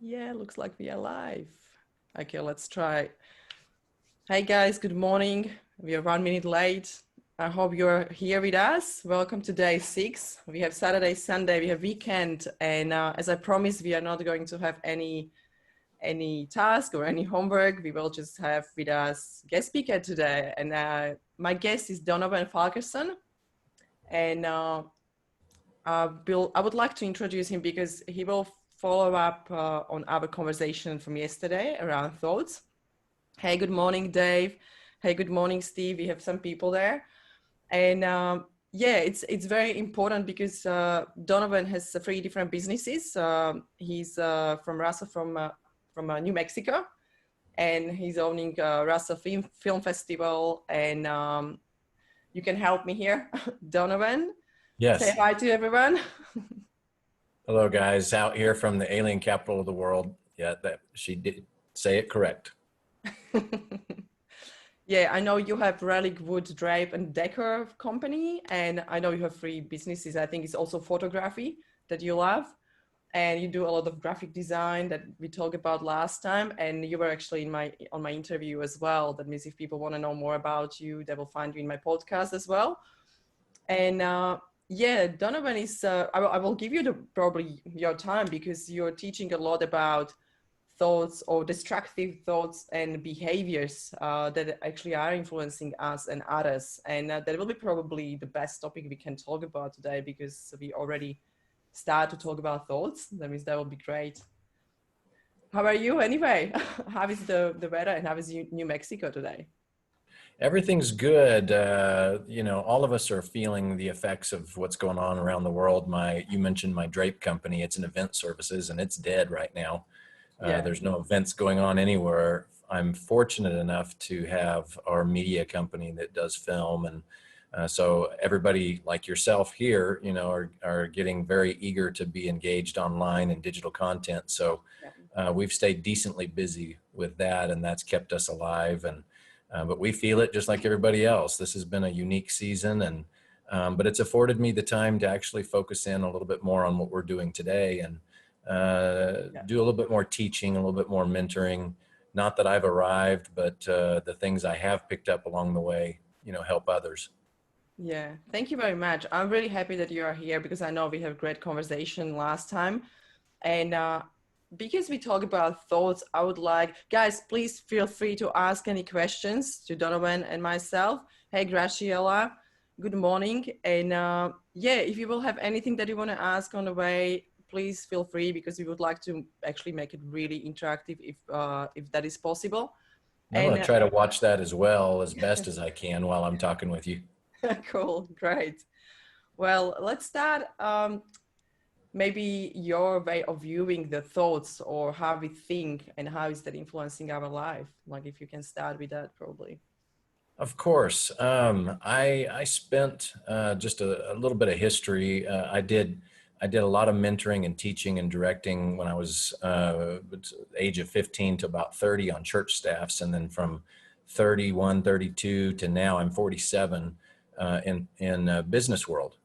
Yeah, looks like we are live. Okay, let's try. Hey guys, good morning. We are 1 minute late. I hope you're here with us. Welcome to day 6. We have Saturday, Sunday, we have weekend, and as I promised, we are not going to have any task or any homework. We will just have with us guest speaker today, and my guest is Donovan Fulkerson, and I would like to introduce him because he will follow up on our conversation from yesterday around thoughts. Hey, good morning, Dave. Hey, good morning, Steve. We have some people there, and yeah, it's very important because Donovan has 3 different businesses. He's from Russell, from New Mexico, and he's owning Russell Film Festival. And you can help me here, Donovan. Say Yes. hi to everyone. Hello, guys. Out here from the alien capital of the world. Yeah, that she did say it correct. Yeah, I know you have Relic Wood Drape and Decor company, and I know you have 3 businesses. I think it's also photography that you love, and you do a lot of graphic design that we talked about last time. And you were actually on my interview as well. That means if people want to know more about you, they will find you in my podcast as well. And yeah, Donovan is. I will give you probably your time because you're teaching a lot about thoughts or destructive thoughts and behaviors that actually are influencing us and others. And that will be probably the best topic we can talk about today because we already start to talk about thoughts. That means that will be great. How are you anyway? How is the weather and how is New Mexico today? Everything's good. All of us are feeling the effects of what's going on around the world. You mentioned my drape company. It's an event services, and it's dead right now. Yeah. There's no events going on anywhere. I'm fortunate enough to have our media company that does film, and so everybody like yourself here, are getting very eager to be engaged online in digital content. So we've stayed decently busy with that, and that's kept us alive. And but we feel it just like everybody else. This has been a unique season, and but it's afforded me the time to actually focus in a little bit more on what we're doing today, and do a little bit more teaching, a little bit more mentoring. Not that I've arrived, but the things I have picked up along the way, help others. Yeah, thank you very much. I'm really happy that you are here because I know we had a great conversation last time. And because we talk about thoughts, I would like, guys, please feel free to ask any questions to Donovan and myself. Hey, Graciela, good morning. And yeah, if you will have anything that you want to ask on the way, please feel free because we would like to actually make it really interactive if that is possible. I'm going And to try to watch that as well as best as I can while I'm talking with you. cool, great. Well, let's start. Maybe your way of viewing the thoughts or how we think and how is that influencing our life. Like if you can start with that, probably. Of course. I spent just a little bit of history. I did a lot of mentoring and teaching and directing when I was age of 15 to about 30 on church staffs, and then from 31, 32 to now I'm 47 in business world,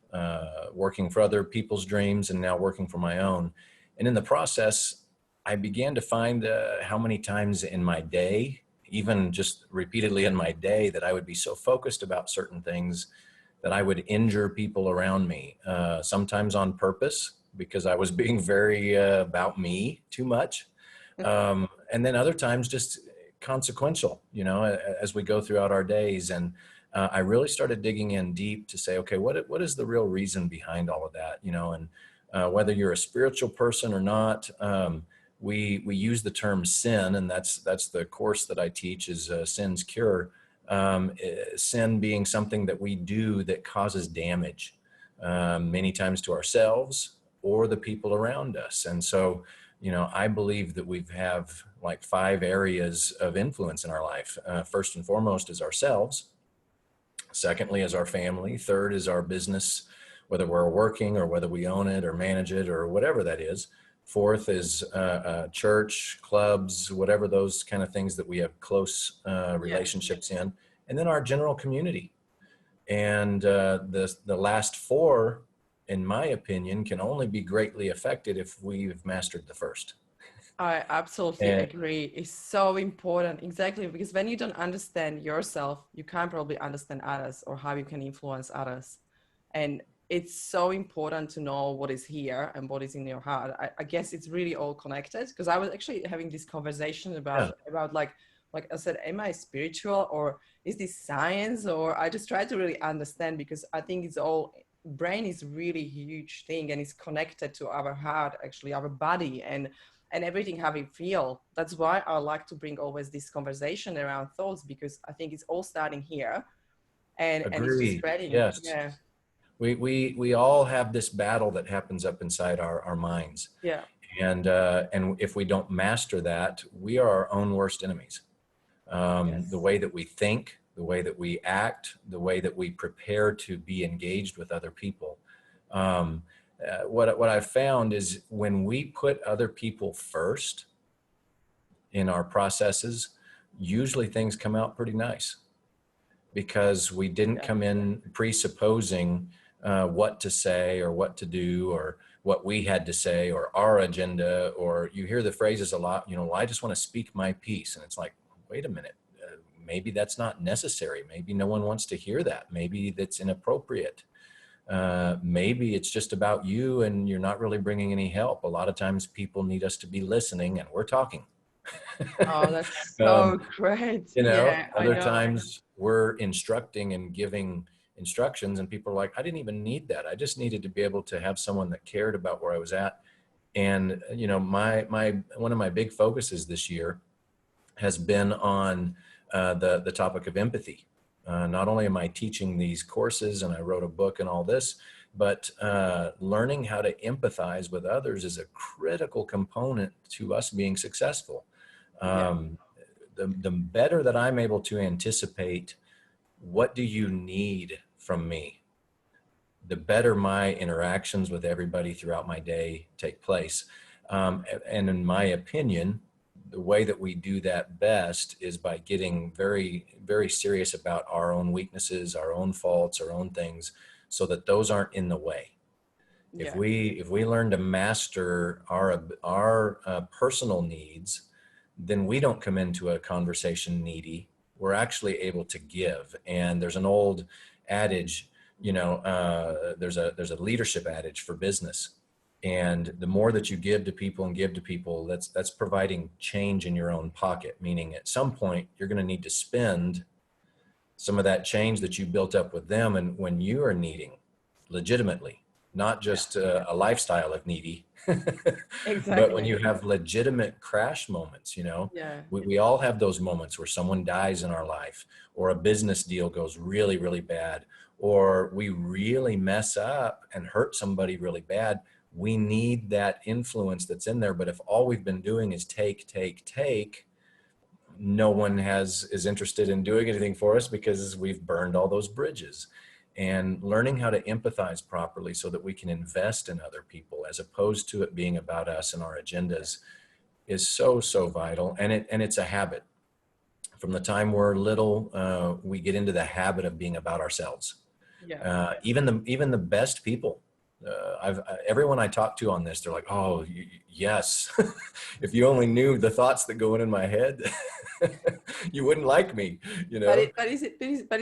working for other people's dreams and now working for my own. And in the process, I began to find how many times in my day, even just repeatedly in my day, that I would be so focused about certain things that I would injure people around me, sometimes on purpose because I was being very about me too much. And then other times just consequential, as we go throughout our days. And I really started digging in deep to say, okay, what is the real reason behind all of that? And whether you're a spiritual person or not, we use the term sin, and that's the course that I teach is Sin's Cure. Sin being something that we do that causes damage, many times to ourselves or the people around us. And so, I believe that we have like 5 areas of influence in our life. First and foremost is ourselves. Secondly is our family. Third is our business, whether we're working or whether we own it or manage it or whatever that is. Fourth is church, clubs, whatever those kind of things that we have close relationships in. And then our general community. And the last 4, in my opinion, can only be greatly affected if we've mastered the first. I absolutely And agree. It's so important. Exactly. Because when you don't understand yourself, you can't probably understand others or how you can influence others. And it's so important to know what is here and what is in your heart. I guess it's really all connected because I was actually having this conversation yeah, about like I said, am I spiritual or is this science? Or I just try to really understand because I think it's all brain is really huge thing and it's connected to our heart, actually, our body and everything how we feel. That's why I like to bring always this conversation around thoughts because I think it's all starting here and it's just agreed. spreading. Yes. Yeah, We all have this battle that happens up inside our minds. yeah, And if we don't master that, we are our own worst enemies. The yes, way that we think, the way that we act, the way that we prepare to be engaged with other people. Um, what I've found is when we put other people first in our processes, usually things come out pretty nice because we didn't yeah, come in presupposing what to say or what to do or what we had to say or our agenda. Or you hear the phrases a lot, well, I just want to speak my piece. And it's like, wait a minute, maybe that's not necessary. Maybe no one wants to hear that. Maybe that's inappropriate. Maybe it's just about you and you're not really bringing any help. A lot of times people need us to be listening and we're talking. oh, that's so um, great. Yeah, I Other know. times we're instructing and giving instructions and people are like, I didn't even need that. I just needed to be able to have someone that cared about where I was at. And, my one of my big focuses this year has been on the topic of empathy. Not only am I teaching these courses and I wrote a book and all this, but learning how to empathize with others is a critical component to us being successful. Yeah, Um, the better that I'm able to anticipate what do you need from me, the better my interactions with everybody throughout my day take place. And in my opinion, the way that we do that best is by getting very, very serious about our own weaknesses, our own faults, our own things, so that those aren't in the way. yeah, If we learn to master our personal needs, then we don't come into a conversation needy. We're actually able to give. And there's an old adage, there's a leadership adage for business. And the more that you give to people and give to people, that's providing change in your own pocket. Meaning, at some point, you're going to need to spend some of that change that you built up with them, and when you are needing, legitimately, not yeah, just a lifestyle of needy, but when exactly. you have legitimate crash moments, Yeah, we all have those moments where someone dies in our life, or a business deal goes really, really bad, or we really mess up and hurt somebody really bad. We need that influence that's in there. But if all we've been doing is take, no one is interested in doing anything for us because we've burned all those bridges. And learning how to empathize properly so that we can invest in other people as opposed to it being about us and our agendas is so vital. And it's a habit. From the time we're little, we get into the habit of being about ourselves. yeah. Even the best people, everyone I talk to on this, they're like, oh, yes. If you only knew the thoughts that go in my head, you wouldn't like me, you But know? but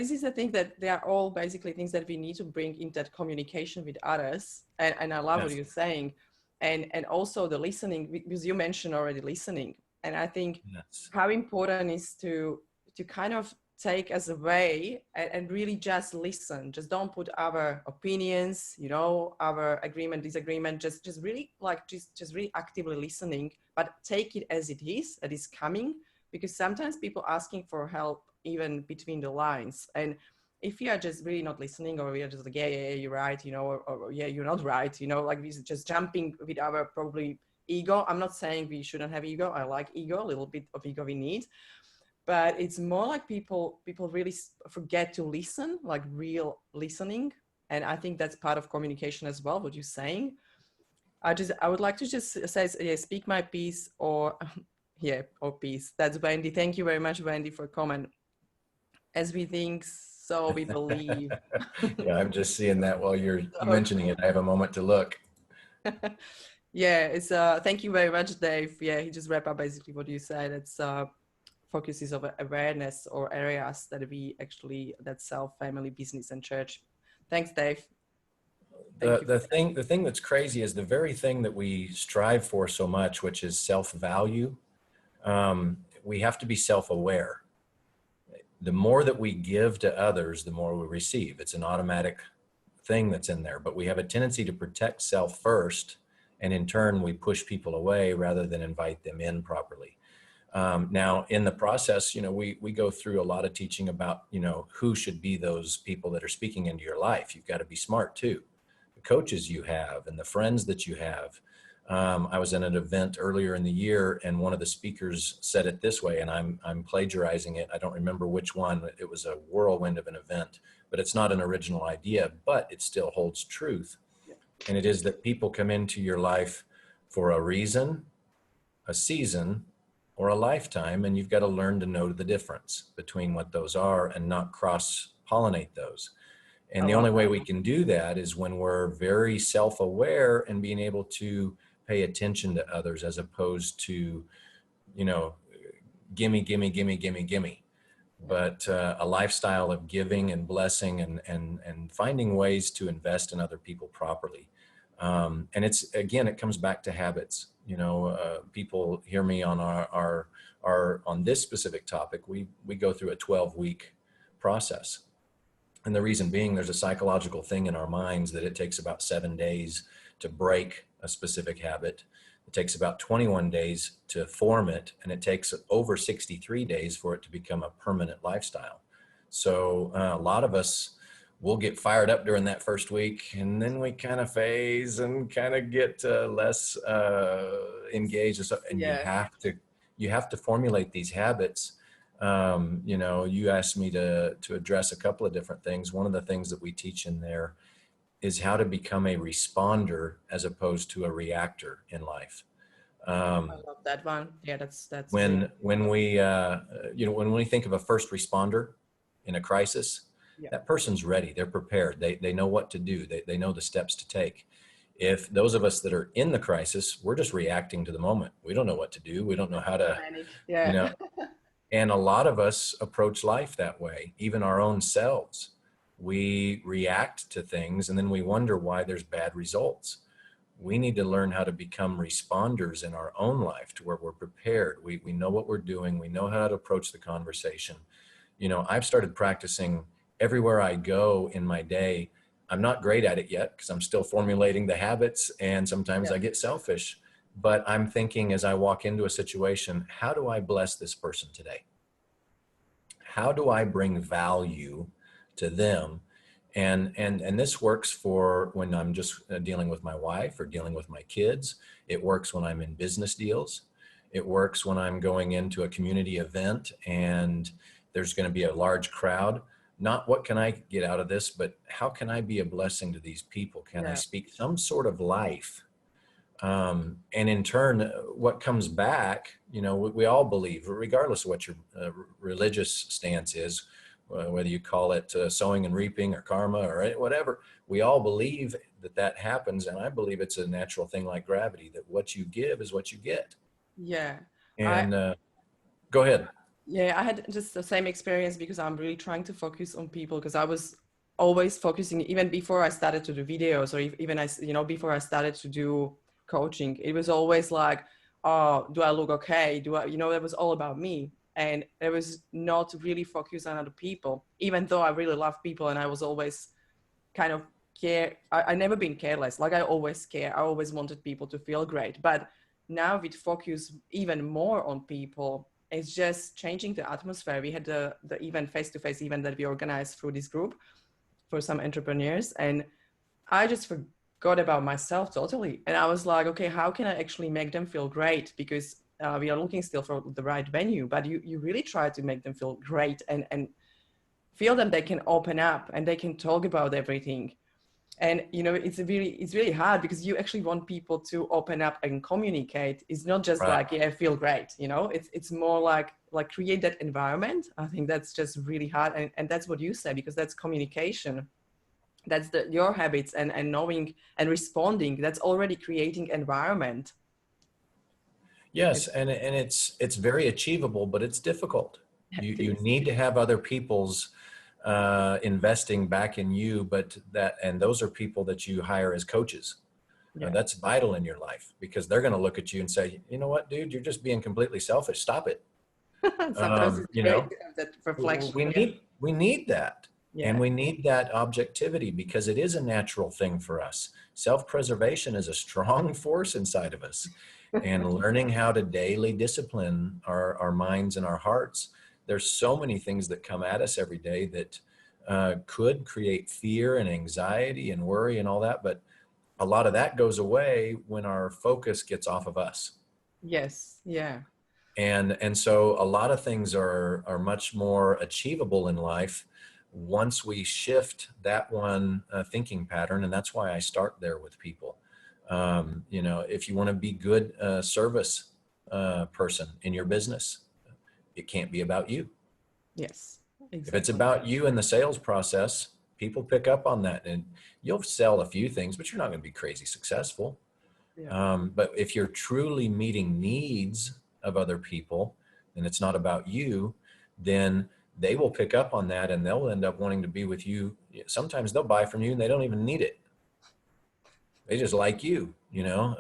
is this the thing that they are all basically things that we need to bring in that communication with others? And I love what Yes. you're saying, and also the listening because you mentioned already listening, and I think Yes. how important is to kind of take as a way and really just listen. Just don't put our opinions, our agreement, disagreement. Just really like just really actively listening, but take it as it is, that is coming because sometimes people asking for help even between the lines and if you are just really not listening or we are just like yeah you're right or yeah you're not right like we're just jumping with our probably ego. I'm not saying we shouldn't have ego. I like ego. A little bit of ego we need, but it's more like people really forget to listen, like real listening. And I think that's part of communication as well, what you're saying. I would like to just say, yeah, speak my piece or yeah, or peace. That's Wendy. Thank you very much, Wendy, for comment. As we think, so we believe. Yeah, I'm just seeing that while you're So mentioning cool. it. I have a moment to look. Yeah, it's thank you very much, Dave. Yeah, he just wrapped up basically what you said. It's focuses of awareness or areas that we actually that self, family, business, and church. Thanks, Dave. Thank you for The thing that's crazy is the very thing that we strive for so much, which is self-value. We have to be self-aware. The more that we give to others, the more we receive. It's an automatic thing that's in there, but we have a tendency to protect self first, and in turn we push people away rather than invite them in properly. Now in the process, we go through a lot of teaching about, who should be those people that are speaking into your life. You've got to be smart too. The coaches you have and the friends that you have. I was at an event earlier in the year, and one of the speakers said it this way, and I'm plagiarizing it. I don't remember which one. It was a whirlwind of an event, but it's not an original idea, but it still holds truth. yeah. And it is that people come into your life for a reason, a season, or a lifetime, and you've got to learn to know the difference between what those are and not cross-pollinate those. I And the love only way that. we can do that is when we're very self-aware and being able to pay attention to others, as opposed to, you know, gimme, gimme, gimme, gimme, gimme. But a lifestyle of giving and blessing and finding ways to invest in other people properly. And again, it comes back to habits. People hear me on our on this specific topic. We go through a 12-week process. And the reason being, there's a psychological thing in our minds that it takes about 7 days to break a specific habit. It takes about 21 days to form it, and it takes over 63 days for it to become a permanent lifestyle. So a lot of us will get fired up during that first week, and then we kind of phase and kind of get less engaged. And Yeah. you have to formulate these habits. You asked me to address a couple of different things. One of the things that we teach in there is how to become a responder as opposed to a reactor in life. I love that one. Yeah, that's really When we think of a first responder in a crisis, yeah. that person's ready. They're prepared. They know what to do. They know the steps to take. If those of us that are in the crisis, we're just reacting to the moment. We don't know what to do. We don't know how to, Panic. you Yeah. know, and a lot of us approach life that way, even our own selves. We react to things and then we wonder why there's bad results. We need to learn how to become responders in our own life, to where we're prepared. We know what we're doing. We know how to approach the conversation. I've started practicing everywhere I go in my day. I'm not great at it yet because I'm still formulating the habits, and sometimes Yeah. I get selfish. But I'm thinking, as I walk into a situation, how do I bless this person today? How do I bring value to them? And this works for when I'm just dealing with my wife or dealing with my kids. It works when I'm in business deals. It works when I'm going into a community event and there's going to be a large crowd. Not what can I get out of this, but how can I be a blessing to these people? Can I Yeah. speak some sort of life? And in turn, what comes back, we all believe, regardless of what your religious stance is, whether you call it sowing and reaping or karma or whatever, we all believe that happens. And I believe it's a natural thing like gravity, that what you give is what you get. Yeah. I And go ahead. Yeah, I had just the same experience because I'm really trying to focus on people because I was always focusing even before I started to do videos or even before I started to do coaching, it was always like, oh, do I look okay? It was all about me. And it was not really focused on other people, even though I really love people and I was always kind of I never been careless. Like I always care. I always wanted people to feel great. But now with focus even more on people, it's just changing the atmosphere. We had the event, face-to-face event that we organized through this group for some entrepreneurs. And I just forgot about myself totally. And I was like, okay, how can I actually make them feel great? Because we are looking still for the right venue, but you really try to make them feel great and feel them they can open up and they can talk about everything. And it's really hard because you actually want people to open up and communicate. It's not just Right. like, yeah, I feel great, it's more like create that environment. I think that's just really hard, and that's what you say, because that's communication. That's your habits, and knowing and responding, that's already creating environment. Yes, and it's very achievable, but it's difficult. It You is. need to have other people's investing back in you, but and those are people that you hire as coaches. Yeah. That's vital in your life, because they're going to look at you and say, you know what, dude, you're just being completely selfish. Stop it. Sometimes it's You great know, to have that reflection. we Yeah. need that, and Yeah. we need that objectivity, because it is a natural thing for us. Self-preservation is a strong force inside of us, and learning how to daily discipline our minds and our hearts. There's so many things that come at us every day that could create fear and anxiety and worry and all that, but a lot of that goes away when our focus gets off of us. Yes. Yeah. And so a lot of things are much more achievable in life once we shift that one thinking pattern. And that's why I start there with people. You know, if you want to be good service person in your business, it can't be about you. Yes. If it's Exactly. about you in the sales process, people pick up on that, and you'll sell a few things, but you're not going to be crazy successful. Yeah. But if you're truly meeting needs of other people and it's not about you, then they will pick up on that, and they'll end up wanting to be with you. Sometimes they'll buy from you and they don't even need it. They just like you, you know.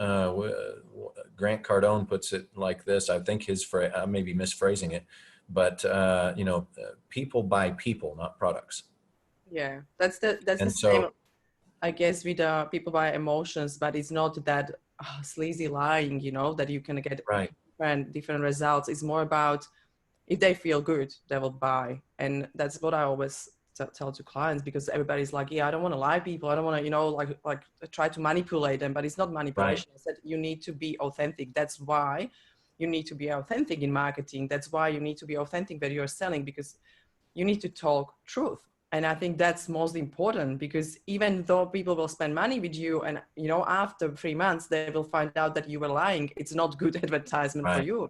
Grant Cardone puts it like this. I think his phrase, I may be misphrasing it, but you know, people buy people, not products. Yeah. That's the And same, so, I guess, with people by emotions, but it's not that sleazy lying, that you can get right, different results. It's more about if they feel good, they will buy. And that's what I always tell to clients, because everybody's like, yeah, I don't want to lie people. I don't want to, like try to manipulate them, but it's not right, manipulation. I said you need to be authentic. That's why you need to be authentic in marketing. That's why you need to be authentic when you're selling, because you need to talk truth. And I think that's most important, because even though people will spend money with you, and after 3 months they will find out that you were lying, it's not good advertisement for right. you.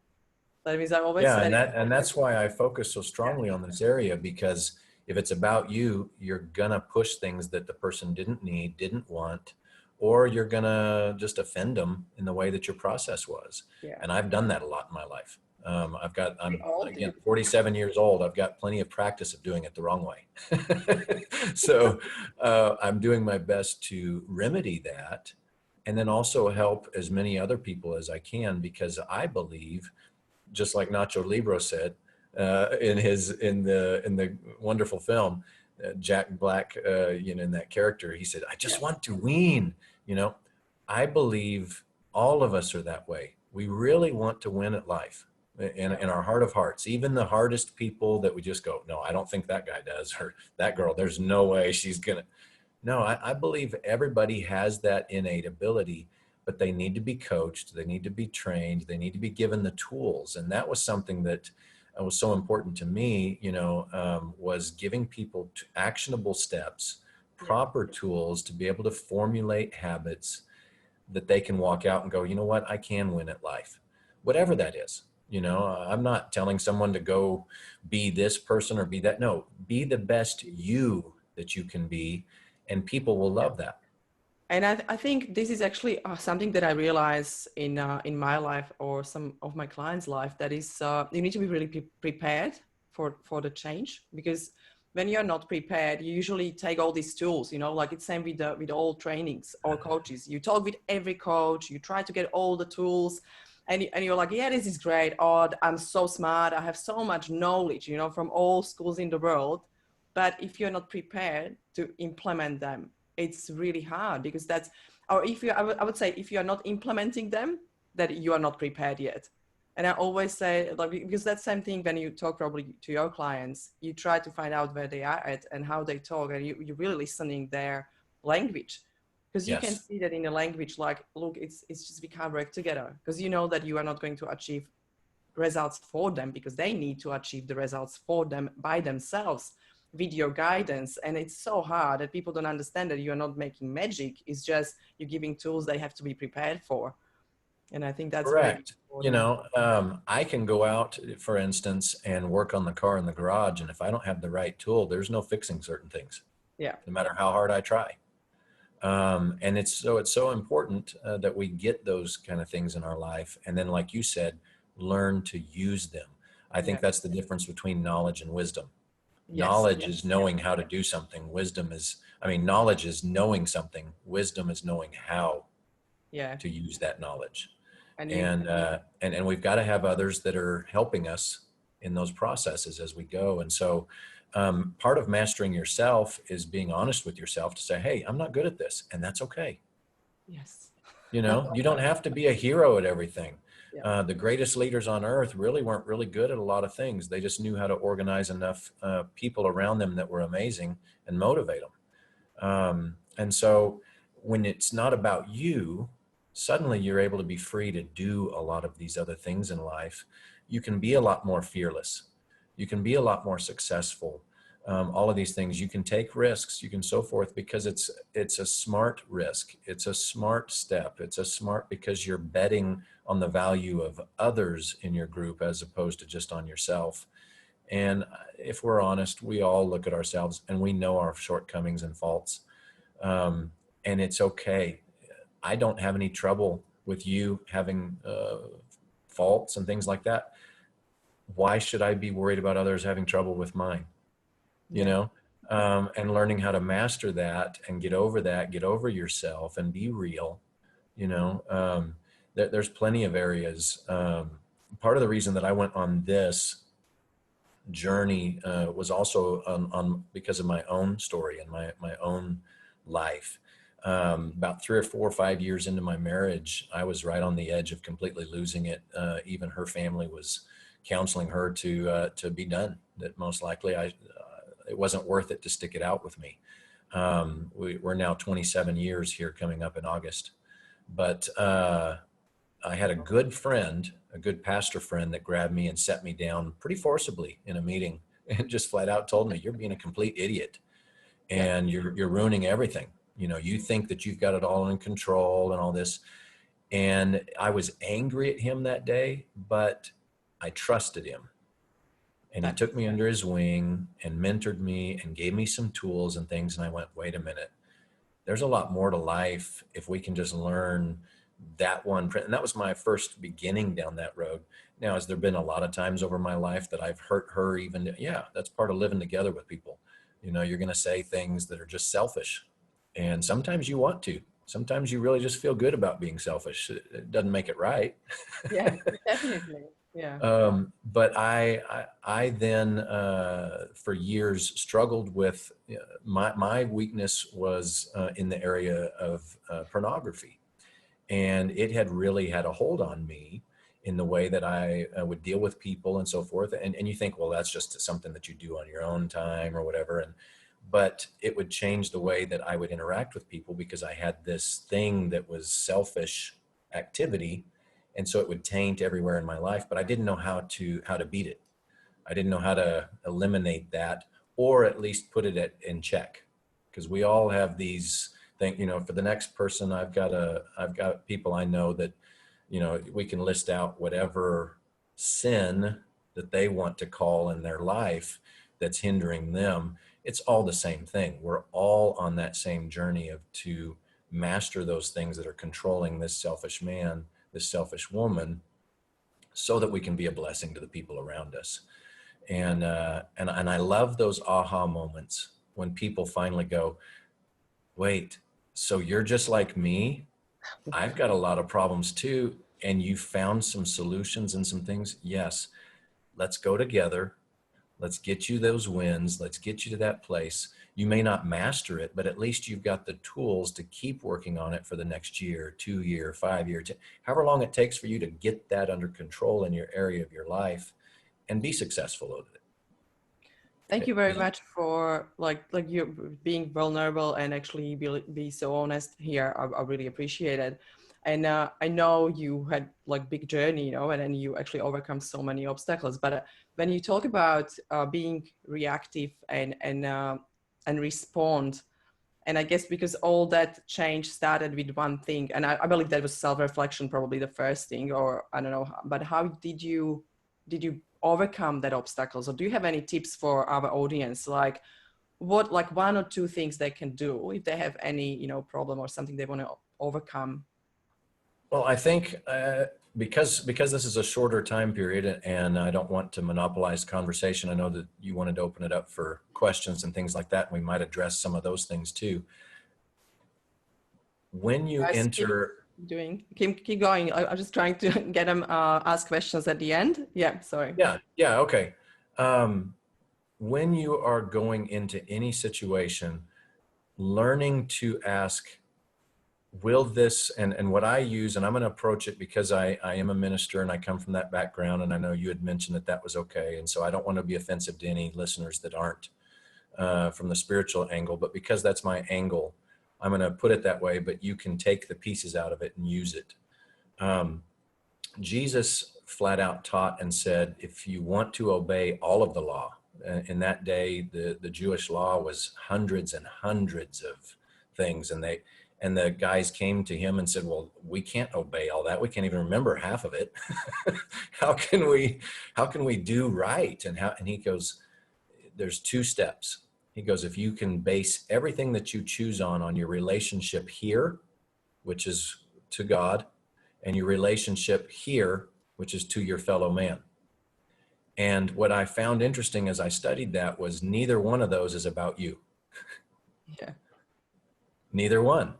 That means I always Yeah, said, and that's why I focus so yeah, strongly on this area, because if it's about you, you're gonna push things that the person didn't need, didn't want, or you're gonna just offend them in the way that your process was. yeah, And I've done that a lot in my life. we I'm all do. again 47 years old. I've got plenty of practice of doing it the wrong way. So I'm doing my best to remedy that, and then also help as many other people as I can, because I believe, just like Nacho Libre said in the wonderful film, Jack Black, in that character, he said, "I just Yeah, want to win." You know, I believe all of us are that way. We really want to win at life, yeah, in our heart of hearts. Even the hardest people that we just go, "No, I don't think that guy does," or "That girl, there's no way she's gonna." No, I believe everybody has that innate ability, but they need to be coached, they need to be trained, they need to be given the tools. And that was something that was so important to me, was giving people actionable steps, yeah, proper tools to be able to formulate habits that they can walk out and go, you know what, I can win at life, whatever that is. I'm not telling someone to go be this person or be that. No, be the best you that you can be, and people will yeah. love that. And I think this is actually something that I realize in my life, or some of my clients' life, that is you need to be really prepared for the change, because when you're not prepared, you usually take all these tools, like it's same with all trainings or coaches. You talk with every coach, you try to get all the tools, and you're like, yeah, this is great. Oh, I'm so smart. I have so much knowledge, from all schools in the world. But if you're not prepared to implement them, it's really hard, because or if I would say, if you are not implementing them, that you are not prepared yet. And I always say, like, because that's the same thing when you talk probably to your clients, you try to find out where they are at and how they talk, and you're really listening their language, because you can Yes. see that in the language, like, look, it's just we can't work together, because you know that you are not going to achieve results for them, because they need to achieve the results for them by themselves with your guidance. And it's so hard that people don't understand that you're not making magic. It's just you're giving tools they have to be prepared for. And I think that's very Correct. important. I can go out, for instance, and work on the car in the garage, and if I don't have the right tool, there's no fixing certain things. Yeah. no matter how hard I try. And it's so important that we get those kind of things in our life. And then, like you said, learn to use them. I think Yeah. that's the difference between knowledge and wisdom. Yes. Knowledge Yeah. is knowing how to do something. Knowledge is knowing something. Wisdom is knowing how Yeah. to use that knowledge. And you, And we've got to have others that are helping us in those processes as we go. And so part of mastering yourself is being honest with yourself to say, hey, I'm not good at this, and that's okay. yes. You know, you don't have to be a hero at everything. Yeah. The greatest leaders on earth really weren't really good at a lot of things. They just knew how to organize enough people around them that were amazing and motivate them. And so when it's not about you, suddenly you're able to be free to do a lot of these other things in life. You can be a lot more fearless. You can be a lot more successful. All of these things, you can take risks, you can so forth, because it's a smart risk. It's a smart step. It's a smart, because you're betting on the value of others in your group as opposed to just on yourself. And if we're honest, we all look at ourselves and we know our shortcomings and faults. And it's okay. I don't have any trouble with you having faults and things like that. Why should I be worried about others having trouble with mine? You Yeah. know, and learning how to master that and get over yourself and be real. You know, there's plenty of areas. Part of the reason that I went on this journey was also on because of my own story and my own life. About 3 or 4 or 5 years into my marriage, I was right on the edge of completely losing it. Even her family was counseling her to be done. That most likely it wasn't worth it to stick it out with me. We're now 27 years here coming up in August, but I had a good friend, a good pastor friend, that grabbed me and set me down pretty forcibly in a meeting and just flat out told me, you're being a complete idiot Yeah. and you're ruining everything. You know, you think that you've got it all in control and all this. And I was angry at him that day, but I trusted him. And he That, took me under his wing and mentored me and gave me some tools and things. And I went, wait a minute, there's a lot more to life if we can just learn that one. And that was my first beginning down that road. Now, has there been a lot of times over my life that I've hurt her even? Yeah, that's part of living together with people. You know, you're going to say things that are just selfish. And sometimes you want to. Sometimes you really just feel good about being selfish. It doesn't make it right. yeah, definitely. Yeah. But I then for years struggled with my weakness was in the area of pornography, and it had really had a hold on me in the way that I would deal with people and so forth. And you think, well, that's just something that you do on your own time or whatever. But it would change the way that I would interact with people because I had this thing that was selfish activity. And so it would taint everywhere in my life, but I didn't know how to beat it. I didn't know how to eliminate that, or at least put it in check. Because we all have these things, you know, for the next person, I've got people I know that, you know, we can list out whatever sin that they want to call in their life that's hindering them. It's all the same thing. We're all on that same journey to master those things that are controlling this selfish man, this selfish woman, so that we can be a blessing to the people around us. And I love those aha moments when people finally go, wait, so you're just like me? I've got a lot of problems too. And you found some solutions and some things. Yes, let's go together. Let's get you those wins. Let's get you to that place. You may not master it, but at least you've got the tools to keep working on it for the next year, 2 year, 5 year, however long it takes for you to get that under control in your area of your life and be successful with Thank you very it. much for like you being vulnerable and actually be so honest here. I really appreciate it. And I know you had like big journey, you know, and then you actually overcome so many obstacles. But when you talk about being reactive and respond, and I guess because all that change started with one thing, and I believe that was self-reflection, probably the first thing, or I don't know, but how did you overcome that obstacles? Or do you have any tips for our audience? Like, what, like, one or two things they can do if they have any, you know, problem or something they want to overcome? Well, I think because this is a shorter time period, and I don't want to monopolize conversation. I know that you wanted to open it up for questions and things like that. And we might address some of those things too. When you Guys, enter, keep going. I'm just trying to get them ask questions at the end. Yeah, sorry. yeah, okay. When you are going into any situation, learning to ask, will this, and what I use, and I'm going to approach it because I am a minister and I come from that background, and I know you had mentioned that that was okay. And so I don't want to be offensive to any listeners that aren't from the spiritual angle, but because that's my angle, I'm going to put it that way, but you can take the pieces out of it and use it. Jesus flat out taught and said, if you want to obey all of the law, in that day, the Jewish law was hundreds and hundreds of things. And the guys came to him and said, well, we can't obey all that. We can't even remember half of it. How can we do right? And he goes, there's two steps. He goes, if you can base everything that you choose on your relationship here, which is to God, and your relationship here, which is to your fellow man. And what I found interesting as I studied that was neither one of those is about you. Yeah. Neither one.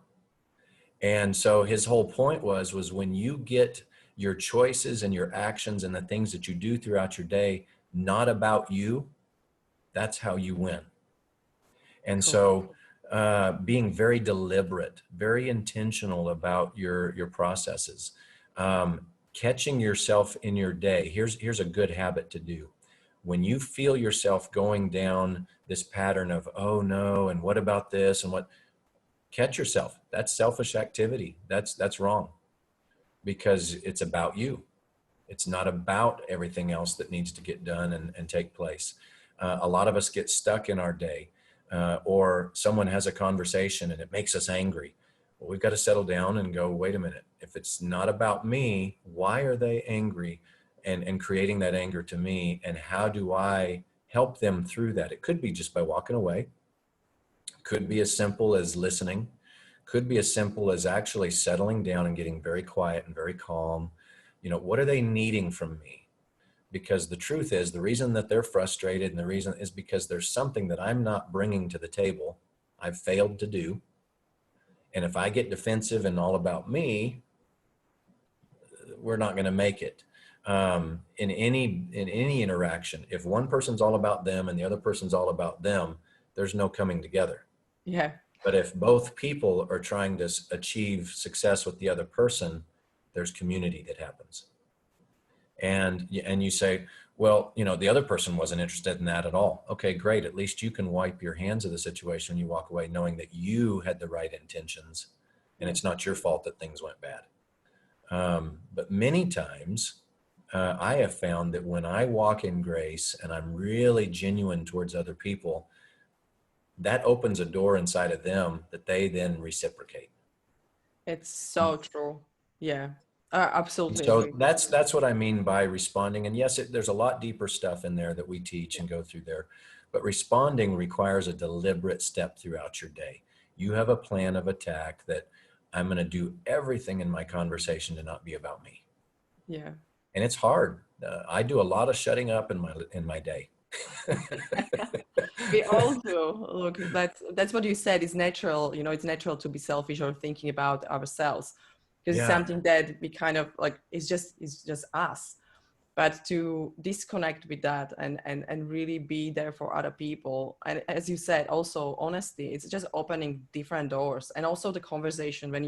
And so his whole point was when you get your choices and your actions and the things that you do throughout your day not about you, that's how you win. And Cool. so being very deliberate, very intentional about your processes, catching yourself in your day. Here's a good habit to do. When you feel yourself going down this pattern of, oh no, and what about this, and what, catch yourself. That's selfish activity. That's wrong, because it's about you. It's not about everything else that needs to get done and take place. A lot of us get stuck in our day, or someone has a conversation and it makes us angry. Well, we've got to settle down and go, wait a minute. If it's not about me, why are they angry and creating that anger to me? And how do I help them through that? It could be just by walking away. Could be as simple as listening. Could be as simple as actually settling down and getting very quiet and very calm. You know, what are they needing from me? Because the truth is, the reason that they're frustrated and the reason is because there's something that I'm not bringing to the table, I've failed to do. And if I get defensive and all about me, we're not going to make it. In any interaction, if one person's all about them and the other person's all about them, there's no coming together. Yeah. But if both people are trying to achieve success with the other person, there's community that happens. And you say, well, you know, the other person wasn't interested in that at all. Okay, great. At least you can wipe your hands of the situation when you walk away, knowing that you had the right intentions and it's not your fault that things went bad. But many times I have found that when I walk in grace and I'm really genuine towards other people, that opens a door inside of them that they then reciprocate. It's so true. Yeah. Absolutely So agree. that's what I mean by responding. And yes, there's a lot deeper stuff in there that we teach and go through there. But responding requires a deliberate step throughout your day. You have a plan of attack that I'm going to do everything in my conversation to not be about me. Yeah. And it's hard. I do a lot of shutting up in my day. We all do. Look, that's what you said is natural. You know, it's natural to be selfish or thinking about ourselves, because it's Yeah. something that we kind of like, it's just us. But to disconnect with that and really be there for other people. And as you said, also honesty, it's just opening different doors. And also the conversation, when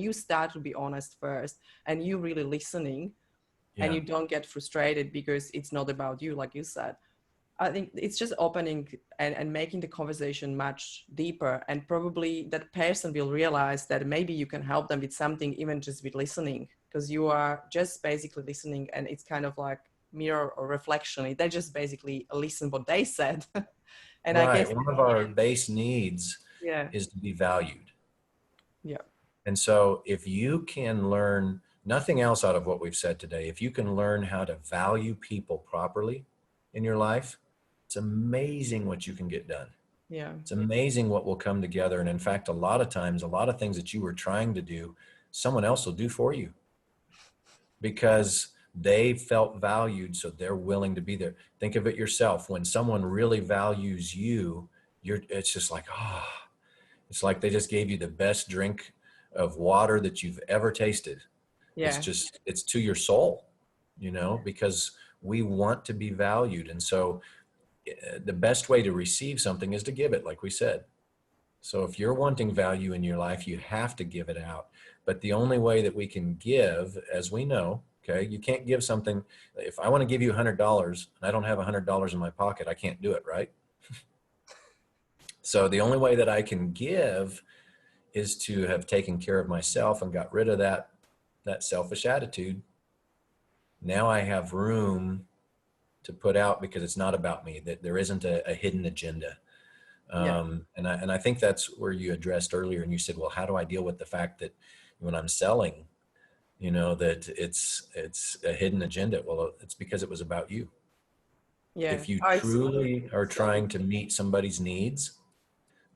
you start to be honest first and you really listening, and you don't get frustrated because it's not about you, like you said. I think it's just opening and making the conversation much deeper, and probably that person will realize that maybe you can help them with something, even just with listening, because you are just basically listening, and it's kind of like mirror or reflection. They just basically listen what they said. And I Right. guess, One of our base needs yeah, is to be valued. yeah, And so if you can learn nothing else out of what we've said today, if you can learn how to value people properly in your life, it's amazing what you can get done. Yeah. It's amazing what will come together. And in fact, a lot of times, a lot of things that you were trying to do, someone else will do for you because they felt valued. So they're willing to be there. Think of it yourself. When someone really values you, it's just like, it's like they just gave you the best drink of water that you've ever tasted. Yeah. It's to your soul, because we want to be valued. And so the best way to receive something is to give it, like we said. So if you're wanting value in your life, you have to give it out. But the only way that we can give, as we know, okay, you can't give something. If I want to give you $100 and I don't have $100 in my pocket, I can't do it, right? So the only way that I can give is to have taken care of myself and got rid of that selfish attitude. Now I have room to put out because it's not about me, that there isn't a hidden agenda. Yeah. And I think that's where you addressed earlier, and you said, well, how do I deal with the fact that when I'm selling, that it's a hidden agenda? Well, it's because it was about you. Yeah. If you I see. truly are trying to meet somebody's needs,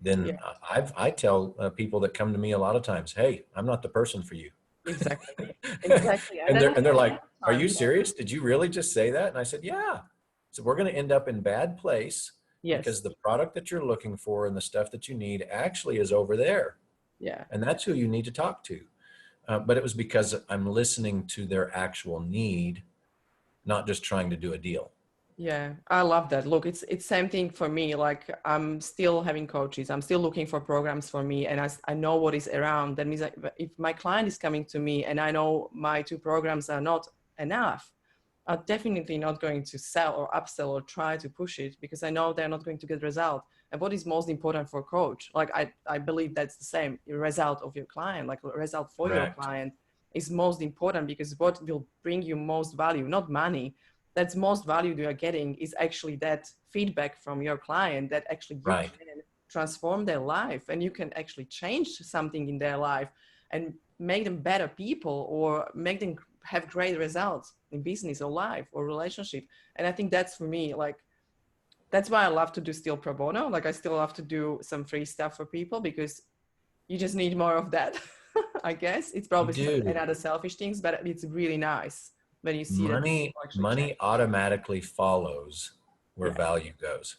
then Yeah. I tell people that come to me a lot of times, hey, I'm not the person for you. Exactly. Exactly. And and then they're like, are you sometimes, serious? Did you really just say that? And I said, yeah. So we're going to end up in bad place yes. because the product that you're looking for and the stuff that you need actually is over there. Yeah. And that's who you need to talk to. But it was because I'm listening to their actual need, not just trying to do a deal. Yeah, I love that. Look, it's same thing for me. Like I'm still having coaches. I'm still looking for programs for me, and I know what is around. That means that if my client is coming to me and I know my two programs are not enough, I'm definitely not going to sell or upsell or try to push it because I know they're not going to get result. And what is most important for a coach? Like I believe that's the same. The result of your client, like a result for your Correct. client, is most important because what will bring you most value, not money. That's most value you are getting is actually that feedback from your client that actually you Right. can transform their life and you can actually change something in their life and make them better people or make them have great results in business or life or relationship. And I think that's for me, like, that's why I love to do still pro bono. Like I still love to do some free stuff for people because you just need more of that. I guess it's You probably do. another selfish things, but it's really nice when you see that people actually change. Money automatically follows where Yeah, value goes.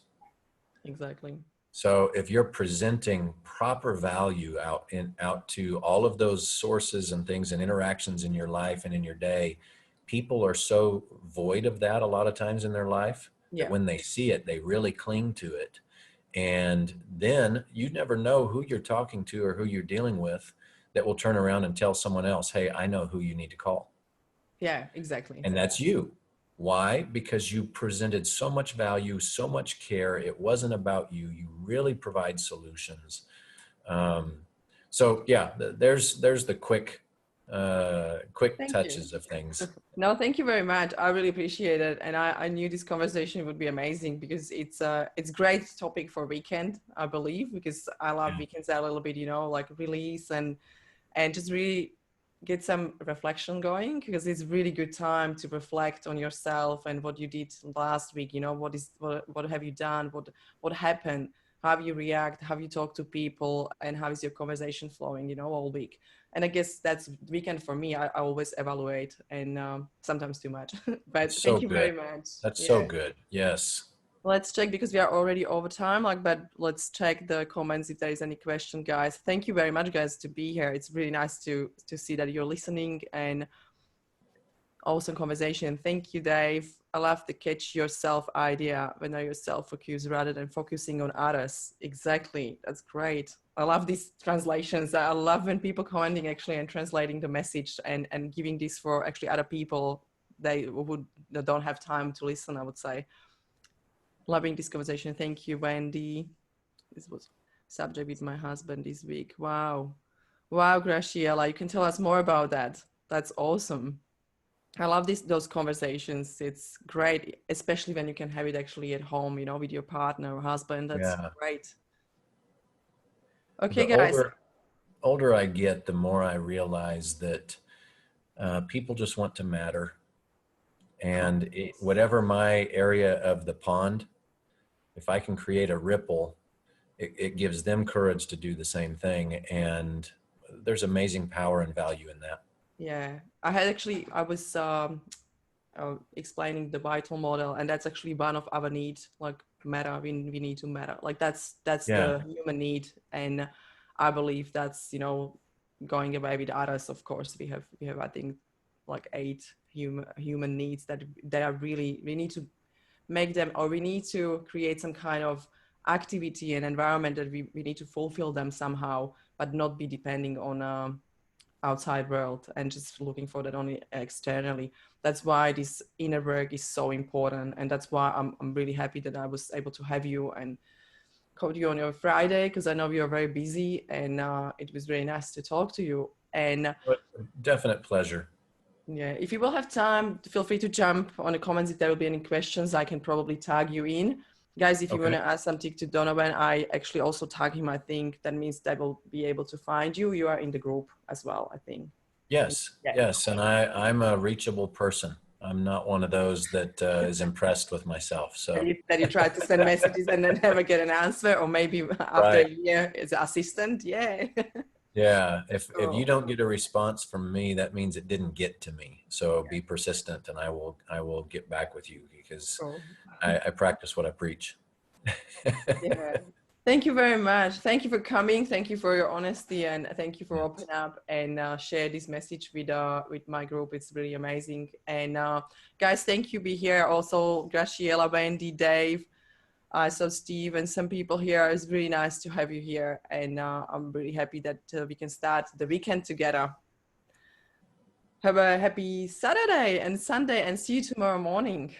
exactly. So if you're presenting proper value out to all of those sources and things and interactions in your life and in your day, people are so void of that a lot of times in their life that Yeah. when they see it, they really cling to it. And then you never know who you're talking to or who you're dealing with that will turn around and tell someone else, hey, I know who you need to call. Yeah, exactly. And that's you. Why? Because you presented so much value, so much care. It wasn't about you. You really provide solutions. Um, so yeah, there's the quick Thank you. touches of things. No, thank you very much. I really appreciate it. And I knew this conversation would be amazing because it's great topic for weekend, I believe, because I love Yeah. weekends a little bit, like release and just really get some reflection going because it's really good time to reflect on yourself and what you did last week. What have you done? What happened? How you react? How you talk to people? And how is your conversation flowing? All week. And I guess that's weekend for me. I always evaluate and sometimes too much. But That's so thank you very good. much. That's so Yeah. good. Yes. Let's check because we are already over time. But let's check the comments if there is any question, guys. Thank you very much, guys, to be here. It's really nice to see that you're listening and awesome conversation. Thank you, Dave. I love the catch yourself idea when you're self-focused rather than focusing on others. Exactly. That's great. I love these translations. I love when people commenting actually and translating the message and giving this for actually other people that don't have time to listen, I would say. Loving this conversation. Thank you, Wendy. This was subject with my husband this week. Wow. Wow, Graciela, you can tell us more about that. That's awesome. I love those conversations. It's great, especially when you can have it actually at home, with your partner or husband. That's Yeah. great. Okay, The guys. older I get, the more I realize that people just want to matter. And whatever my area of the pond, if I can create a ripple it gives them courage to do the same thing. And there's amazing power and value in that. Yeah, I was explaining the vital model, and that's actually one of our needs, like matter. We need to matter. Like that's Yeah. the human need, and I believe that's, you know, going away with others. Of course, we have I think like 8 human needs that they are really, we need to make them, or we need to create some kind of activity and environment that we need to fulfill them somehow, but not be depending on outside world and just looking for that only externally. That's why this inner work is so important, and that's why I'm really happy that I was able to have you and called you on your Friday, because I know you're very busy, and it was very nice to talk to you. And Definite pleasure. yeah, if you will have time, feel free to jump on the comments. If there will be any questions, I can probably tag you in. Guys, if you want to ask something to Donovan, I actually also tag him. I think that means they will be able to find you. You are in the group as well, I think. Yes, Yeah. yes. And I'm a reachable person. I'm not one of those that is impressed with myself. So That you try to send messages and then never get an answer, or maybe after a year as an assistant. Yeah. Yeah, if you Oh. don't get a response from me, that means it didn't get to me. So be persistent, and I will get back with you, because Oh. I practice what I preach. Yeah. Thank you very much. Thank you for coming. Thank you for your honesty, and thank you for opening up and share this message with my group. It's really amazing. And guys, thank you. Be here also, Graciela, Wendy, Dave. I saw Steve and some people here. It's really nice to have you here, and I'm really happy that we can start the weekend together. Have a happy Saturday and Sunday, and see you tomorrow morning.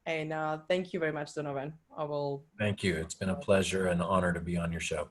And thank you very much, Donovan. I will. Thank you. It's been a pleasure and honor to be on your show.